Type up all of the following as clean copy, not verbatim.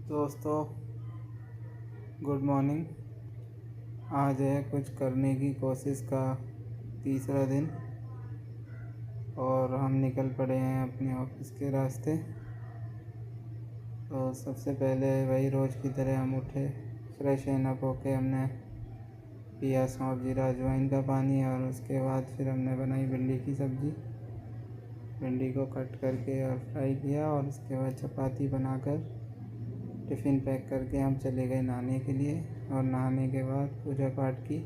दोस्तों, good morning. आज है कुछ करने की कोशिश का तीसरा दिन और हम निकल पड़े हैं अपने ऑफिस के रास्ते। तो सबसे पहले वही रोज़ की तरह हम उठे, फ्रेश अप होके हमने पिया सौंफ जीरा अजवाइन का पानी और उसके बाद फिर हमने बनाई भिंडी की सब्ज़ी। भिंडी को कट करके और फ्राई किया और उसके बाद चपाती बनाकर टिफ़िन पैक करके हम चले गए नहाने के लिए। और नहाने के बाद पूजा पाठ की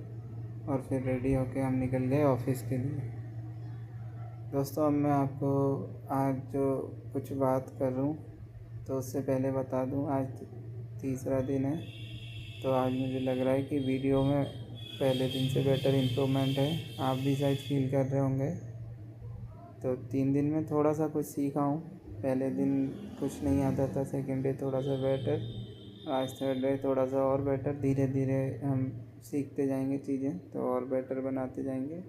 और फिर रेडी होके हम निकल गए ऑफिस के लिए। दोस्तों, अब मैं आपको आज जो कुछ बात करूं तो उससे पहले बता दूं, आज तीसरा दिन है। तो आज मुझे लग रहा है कि वीडियो में पहले दिन से बेटर इम्प्रूवमेंट है। आप भी शायद फील कर रहे होंगे। तो 3 दिन में थोड़ा सा कुछ सीखा हूँ। पहले दिन कुछ नहीं आता था, सेकेंड डे थोड़ा सा बेटर, आज थर्ड डे थोड़ा सा और बेटर। धीरे धीरे हम सीखते जाएंगे चीज़ें तो और बेटर बनाते जाएंगे।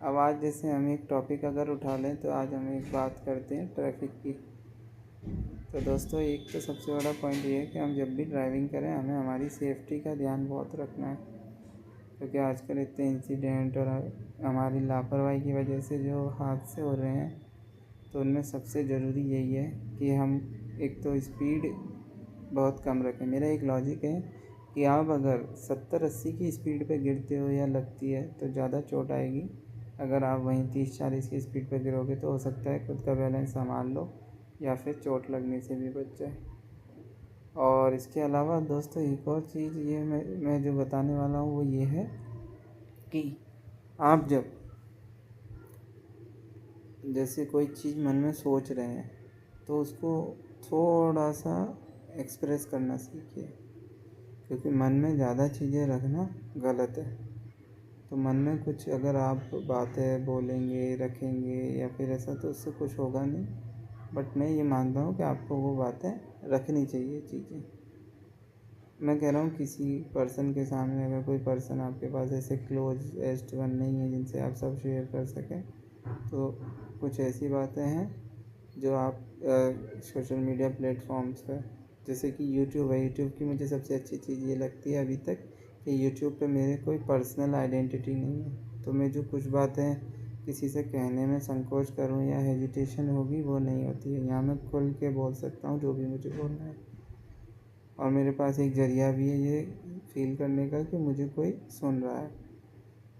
अब आज जैसे हम एक टॉपिक अगर उठा लें तो आज हम एक बात करते हैं ट्रैफिक की। तो दोस्तों, एक तो सबसे बड़ा पॉइंट ये है कि हम जब भी ड्राइविंग करें हमें हमारी सेफ्टी का ध्यान बहुत रखना है, क्योंकि आजकल इतने इंसिडेंट और हमारी लापरवाही की वजह से जो हादसे हो रहे हैं, तो उनमें सबसे ज़रूरी यही है कि हम एक तो स्पीड बहुत कम रखें। मेरा एक लॉजिक है कि आप अगर 70-80 की स्पीड पे गिरते हो या लगती है तो ज़्यादा चोट आएगी। अगर आप वहीं 30-40 की स्पीड पे गिरोगे तो हो सकता है खुद का बैलेंस संभाल लो या फिर चोट लगने से भी बच जाए। और इसके अलावा दोस्तों, एक और चीज़ ये मैं जो बताने वाला हूँ वो ये है कि आप जब जैसे कोई चीज़ मन में सोच रहे हैं तो उसको थोड़ा सा एक्सप्रेस करना सीखिए, क्योंकि मन में ज़्यादा चीज़ें रखना गलत है। तो मन में कुछ अगर आप बातें बोलेंगे, रखेंगे या फिर ऐसा, तो उससे कुछ होगा नहीं। बट मैं ये मानता हूँ कि आपको वो बातें रखनी चाहिए चीज़ें। मैं कह रहा हूँ किसी पर्सन के सामने, अगर कोई पर्सन आपके पास ऐसे क्लोजेस्ट वन नहीं है जिनसे आप सब शेयर कर सकें, तो कुछ ऐसी बातें हैं जो आप सोशल मीडिया प्लेटफॉर्म्स पर, जैसे कि यूट्यूब है। यूट्यूब की मुझे सबसे अच्छी चीज़ ये लगती है अभी तक कि यूट्यूब पे मेरे कोई पर्सनल आइडेंटिटी नहीं है। तो मैं जो कुछ बातें किसी से कहने में संकोच करूँ या हेजिटेशन होगी, वो नहीं होती है। यहाँ मैं खुल के बोल सकता हूँ जो भी मुझे बोलना है, और मेरे पास एक ज़रिया भी है ये फील करने का कि मुझे कोई सुन रहा है।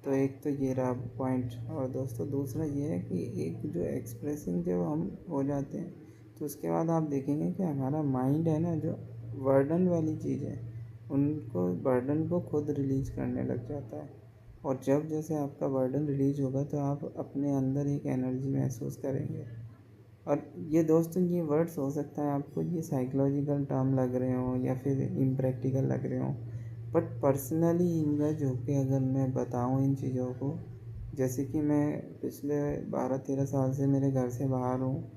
तो एक तो ये रहा पॉइंट। और दोस्तों, दूसरा ये है कि एक जो एक्सप्रेसिंग जब हम हो जाते हैं तो उसके बाद आप देखेंगे कि हमारा माइंड है ना, जो बर्डन वाली चीज़ है, उनको बर्डन को खुद रिलीज़ करने लग जाता है। और जब जैसे आपका बर्डन रिलीज होगा तो आप अपने अंदर एक एनर्जी महसूस करेंगे। और ये दोस्तों, ये वर्ड्स हो सकता है आपको ये साइकोलॉजिकल टर्म लग रहे हों या फिर इम्प्रैक्टिकल लग रहे हों, बट पर्सनली इनका जो कि अगर मैं बताऊँ इन चीज़ों को, जैसे कि मैं पिछले 12-13 साल से मेरे घर से बाहर हूँ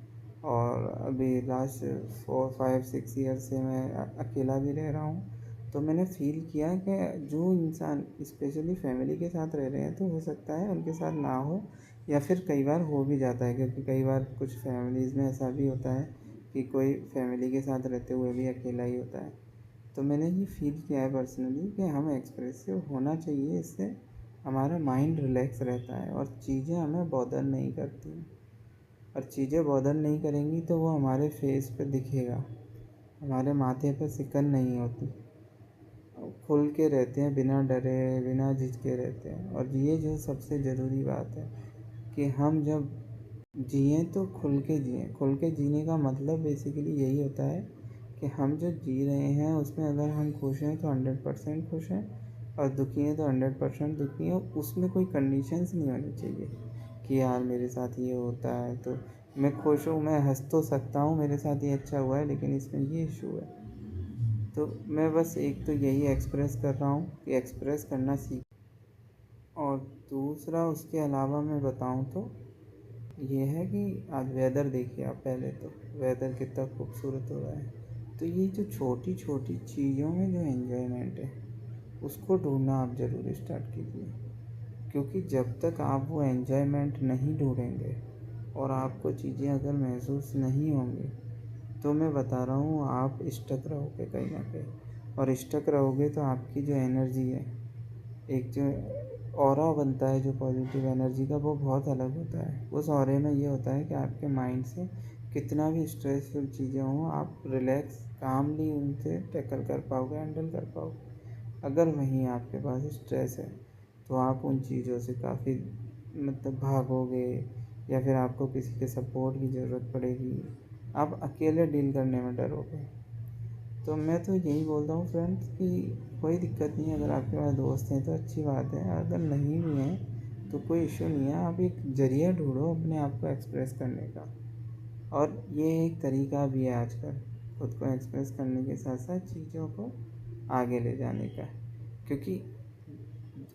और अभी लास्ट 4-5-6 ईयर से मैं अकेला भी रह रहा हूँ। तो मैंने फ़ील किया कि जो इंसान स्पेशली फैमिली के साथ रह रहे हैं तो हो सकता है उनके साथ ना हो, या फिर कई बार हो भी जाता है, क्योंकि कई बार कुछ फैमिलीज़ में ऐसा भी होता है कि कोई फैमिली के साथ रहते हुए भी अकेला ही होता है। तो मैंने ये फ़ील किया है पर्सनली कि हमें एक्सप्रेसिव होना चाहिए, इससे हमारा माइंड रिलैक्स रहता है और चीज़ें हमें बॉदर नहीं करती। और चीज़ें बॉदर नहीं करेंगी तो वो हमारे फेस पे दिखेगा, हमारे माथे पे सिकन नहीं होती, खुल के रहते हैं, बिना डरे बिना झिझके रहते हैं। और ये जो सबसे ज़रूरी बात है कि हम जब जिएँ तो खुल के जिएँ। खुल के जीने का मतलब बेसिकली यही होता है कि हम जो जी रहे हैं उसमें अगर हम खुश हैं तो 100% खुश हैं, और दुखी हैं तो 100% दुखी हैं। उसमें कोई कंडीशंस नहीं होनी चाहिए कि यार मेरे साथ ये होता है तो मैं खुश हूँ, मैं हंस तो सकता हूँ, मेरे साथ ये अच्छा हुआ है लेकिन इसमें ये इशू है। तो मैं बस एक तो यही एक्सप्रेस कर रहा हूँ कि एक्सप्रेस करना सीख। और दूसरा उसके अलावा मैं बताऊँ तो ये है कि आज वेदर देखिए आप। पहले तो वेदर कितना खूबसूरत हो रहा है। तो ये जो छोटी छोटी चीज़ों में जो एन्जॉयमेंट है उसको ढूंढना आप ज़रूर स्टार्ट कीजिए, क्योंकि जब तक आप वो एन्जॉयमेंट नहीं ढूंढेंगे और आपको चीज़ें अगर महसूस नहीं होंगी तो मैं बता रहा हूँ आप स्टक रहोगे कहीं ना कहीं, और स्टक रहोगे तो आपकी जो एनर्जी है, एक जो ऑरा बनता है जो पॉजिटिव एनर्जी का, वो बहुत अलग होता है। उस ऑरे में ये होता है कि आपके माइंड से कितना भी स्ट्रेसफुल चीज़ें हों, आप रिलैक्स कामली उनसे टैकल कर पाओगे, हैंडल कर पाओगे। अगर वहीं आपके पास स्ट्रेस है तो आप उन चीज़ों से काफ़ी भागोगे, या फिर आपको किसी के सपोर्ट की ज़रूरत पड़ेगी, आप अकेले डील करने में डरोगे। तो मैं तो यही बोलता हूँ फ्रेंड्स कि कोई दिक्कत नहीं है, अगर आपके पास दोस्त हैं तो अच्छी बात है, अगर नहीं भी हैं तो कोई इशू नहीं है। आप एक ज़रिया ढूंढो अपने आप को एक्सप्रेस करने का, और ये एक तरीका भी है आजकल खुद को एक्सप्रेस करने के साथ साथ चीज़ों को आगे ले जाने का। क्योंकि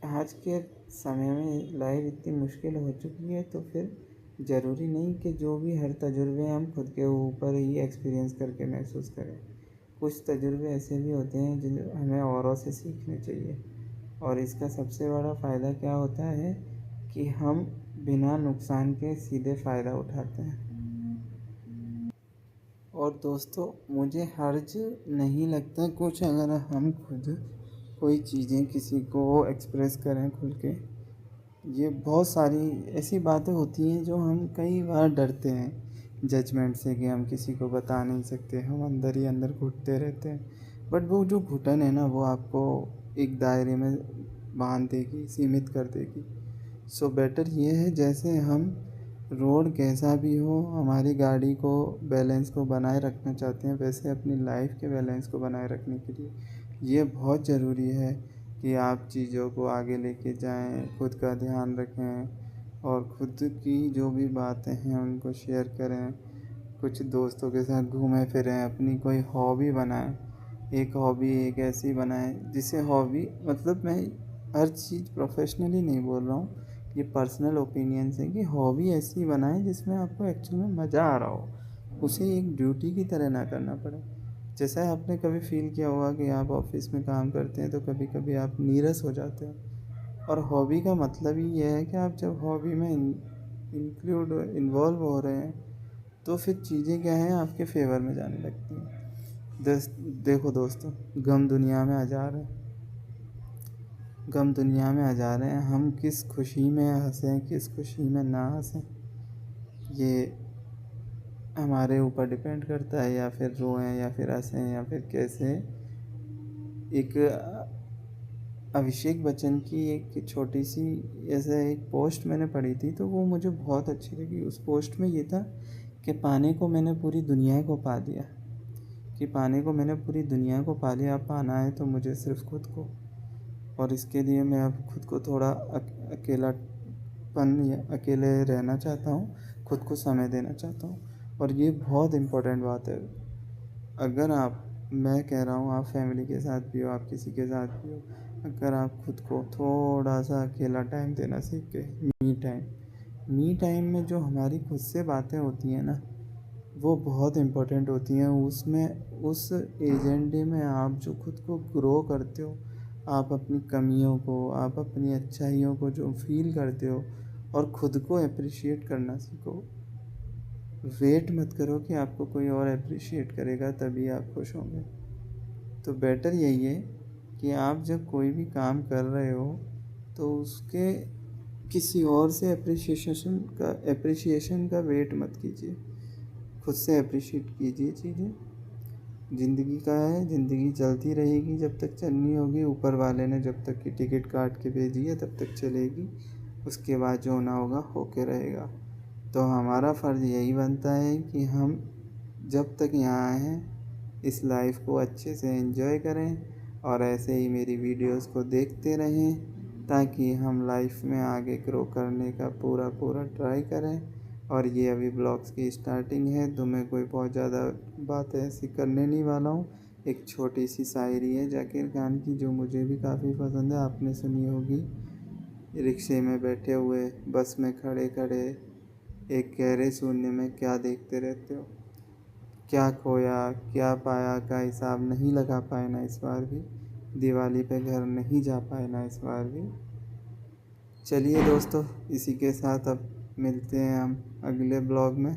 आज के समय में लाइफ इतनी मुश्किल हो चुकी है, तो फिर ज़रूरी नहीं कि जो भी हर तजुर्बे हम खुद के ऊपर ही एक्सपीरियंस करके महसूस करें। कुछ तजुर्बे ऐसे भी होते हैं जो हमें औरों से सीखने चाहिए, और इसका सबसे बड़ा फ़ायदा क्या होता है कि हम बिना नुकसान के सीधे फ़ायदा उठाते हैं। और दोस्तों, मुझे हर्ज नहीं लगता कुछ अगर हम खुद कोई चीज़ें किसी को एक्सप्रेस करें खुल के। ये बहुत सारी ऐसी बातें होती हैं जो हम कई बार डरते हैं जजमेंट से, कि हम किसी को बता नहीं सकते, हम अंदर ही अंदर घुटते रहते हैं। बट वो जो घुटन है ना, वो आपको एक दायरे में बांध देगी, सीमित कर देगी। सो बेटर ये है, जैसे हम रोड कैसा भी हो, हमारी गाड़ी को बैलेंस को बनाए रखना चाहते हैं, वैसे अपनी लाइफ के बैलेंस को बनाए रखने के लिए ये बहुत ज़रूरी है कि आप चीज़ों को आगे लेके जाएं, खुद का ध्यान रखें, और खुद की जो भी बातें हैं उनको शेयर करें। कुछ दोस्तों के साथ घूमें फिरें, अपनी कोई हॉबी बनाएं। एक हॉबी एक ऐसी बनाएं जिसे हॉबी मैं हर चीज़ प्रोफेशनली नहीं बोल रहा हूँ, ये पर्सनल ओपिनियन है कि हॉबी ऐसी बनाएं जिसमें आपको एक्चुअल में मज़ा आ रहा हो, उसे एक ड्यूटी की तरह ना करना पड़े। जैसा आपने कभी फील किया होगा कि आप ऑफिस में काम करते हैं तो कभी कभी आप नीरस हो जाते हो, और हॉबी का मतलब ही यह है कि आप जब हॉबी में इन्वॉल्व हो रहे हैं तो फिर चीज़ें क्या हैं, आपके फेवर में जाने लगती हैं। देखो दोस्तों, गम दुनिया में हजार है, गम दुनिया में हजार हैं, हम किस खुशी में हंसें किस खुशी में ना हंसें, ये हमारे ऊपर डिपेंड करता है। या फिर रोएं या फिर हंसें या फिर कैसे। एक अभिषेक बच्चन की एक छोटी सी ऐसे एक पोस्ट मैंने पढ़ी थी, तो वो मुझे बहुत अच्छी लगी। उस पोस्ट में ये था कि पाने को मैंने पूरी दुनिया को पा लिया, कि पाने को मैंने पूरी दुनिया को पा लिया, अब पाना है तो मुझे सिर्फ खुद को, और इसके लिए मैं अब खुद को थोड़ा अकेलापन या अकेले रहना चाहता हूँ, खुद को समय देना चाहता हूँ। और ये बहुत इम्पोर्टेंट बात है। अगर आप, मैं कह रहा हूँ, आप फैमिली के साथ भी हो, आप किसी के साथ भी हो, अगर आप खुद को थोड़ा सा अकेला टाइम देना सीख के, मी टाइम में जो हमारी खुद से बातें होती हैं ना, वो बहुत इम्पोर्टेंट होती हैं। उसमें उस एजेंडे में आप जो खुद को ग्रो करते हो, आप अपनी कमियों को, आप अपनी अच्छाइयों को जो फील करते हो, और खुद को अप्रिशिएट करना सीखो। वेट मत करो कि आपको कोई और अप्रिशिएट करेगा तभी आप खुश होंगे। तो बेटर यही है कि आप जब कोई भी काम कर रहे हो तो उसके किसी और से अप्रिशिएशन का वेट मत कीजिए, खुद से अप्रिशिएट कीजिए चीज़ें। ज़िंदगी का है, ज़िंदगी चलती रहेगी जब तक चलनी होगी, ऊपर वाले ने जब तक की टिकट काट के भेजी है तब तक चलेगी, उसके बाद जो होना होगा होके रहेगा। तो हमारा फ़र्ज़ यही बनता है कि हम जब तक यहाँ हैं इस लाइफ को अच्छे से एंजॉय करें, और ऐसे ही मेरी वीडियोस को देखते रहें ताकि हम लाइफ में आगे ग्रो करने का पूरा पूरा ट्राई करें। और ये अभी ब्लॉग्स की स्टार्टिंग है, तो मैं कोई बहुत ज़्यादा बातें ऐसी करने नहीं वाला हूँ। एक छोटी सी शायरी है जाकिर खान की जो मुझे भी काफ़ी पसंद है, आपने सुनी होगी। रिक्शे में बैठे हुए, बस में खड़े खड़े, एक गहरे शून्य में क्या देखते रहते हो, क्या खोया क्या पाया का हिसाब नहीं लगा पाए ना इस बार भी, दिवाली पे घर नहीं जा पाए ना इस बार भी। चलिए दोस्तों, इसी के साथ अब मिलते हैं हम अगले ब्लॉग में।